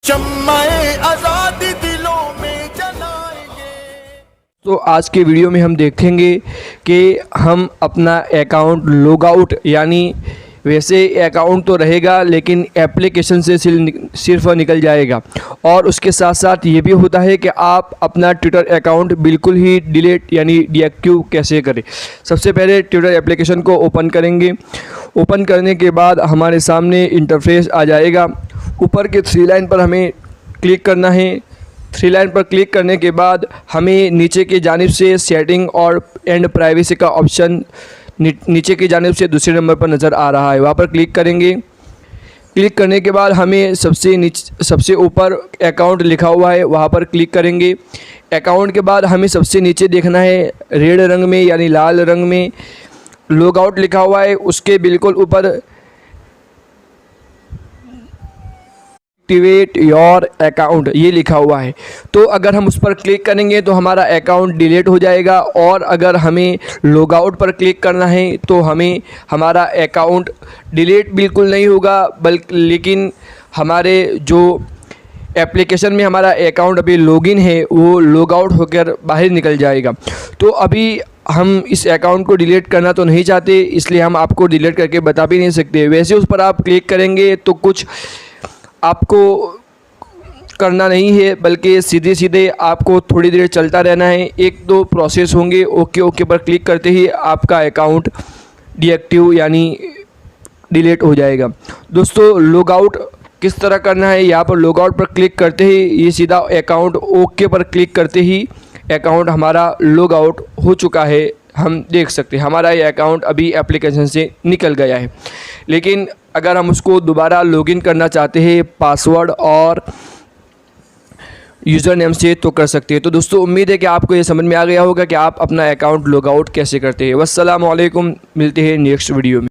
आजादी दिलों में जलाएंगे। तो आज के वीडियो में हम देखेंगे कि हम अपना अकाउंट लॉग आउट, यानी वैसे अकाउंट तो रहेगा लेकिन एप्लीकेशन से सिर्फ निकल जाएगा। और उसके साथ साथ ये भी होता है कि आप अपना ट्विटर अकाउंट बिल्कुल ही डिलीट यानी डीएक्टिव कैसे करें। सबसे पहले ट्विटर एप्लीकेशन को ओपन करेंगे। ओपन करने के बाद हमारे सामने इंटरफेस आ जाएगा। ऊपर के 3 लाइन पर हमें क्लिक करना है। 3 लाइन पर क्लिक करने के बाद हमें नीचे की जानिब से सेटिंग और एंड प्राइवेसी का ऑप्शन नीचे की जानिब से दूसरे नंबर पर नज़र आ रहा है, वहाँ पर क्लिक करेंगे। क्लिक करने के बाद हमें सबसे ऊपर अकाउंट लिखा हुआ है, वहाँ पर क्लिक करेंगे। अकाउंट के बाद हमें सबसे नीचे देखना है रेड रंग में यानी लाल रंग में लॉग आउट लिखा हुआ है, उसके बिल्कुल ऊपर एक्टिवेट योर अकाउंट ये लिखा हुआ है। तो अगर हम उस पर क्लिक करेंगे तो हमारा अकाउंट डिलीट हो जाएगा। और अगर हमें लॉग आउट पर क्लिक करना है तो हमें हमारा अकाउंट डिलीट बिल्कुल नहीं होगा, बल्कि लेकिन हमारे जो एप्लीकेशन में हमारा अकाउंट अभी लॉगिन है वो लॉग आउट होकर बाहर निकल जाएगा। तो अभी हम इस अकाउंट को डिलीट करना तो नहीं चाहते, इसलिए हम आपको डिलीट करके बता भी नहीं सकते। वैसे उस पर आप क्लिक करेंगे तो कुछ आपको करना नहीं है, बल्कि सीधे आपको थोड़ी देर चलता रहना है। 1-2 प्रोसेस होंगे। ओके पर क्लिक करते ही आपका अकाउंट डीएक्टिव यानी डिलीट हो जाएगा। दोस्तों, लॉग आउट किस तरह करना है, यहाँ पर लॉग आउट पर क्लिक करते ही ये सीधा अकाउंट ओके पर क्लिक करते ही अकाउंट हमारा लॉग आउट हो चुका है। हम देख सकते हैं हमारा ये अकाउंट अभी एप्लीकेशन से निकल गया है। लेकिन अगर हम उसको दोबारा लॉगिन करना चाहते हैं पासवर्ड और यूज़र नेम से तो कर सकते हैं। तो दोस्तों, उम्मीद है कि आपको ये समझ में आ गया होगा कि आप अपना अकाउंट लॉग आउट कैसे करते हैं। वस्सलाम वालेकुम, मिलते हैं नेक्स्ट वीडियो में।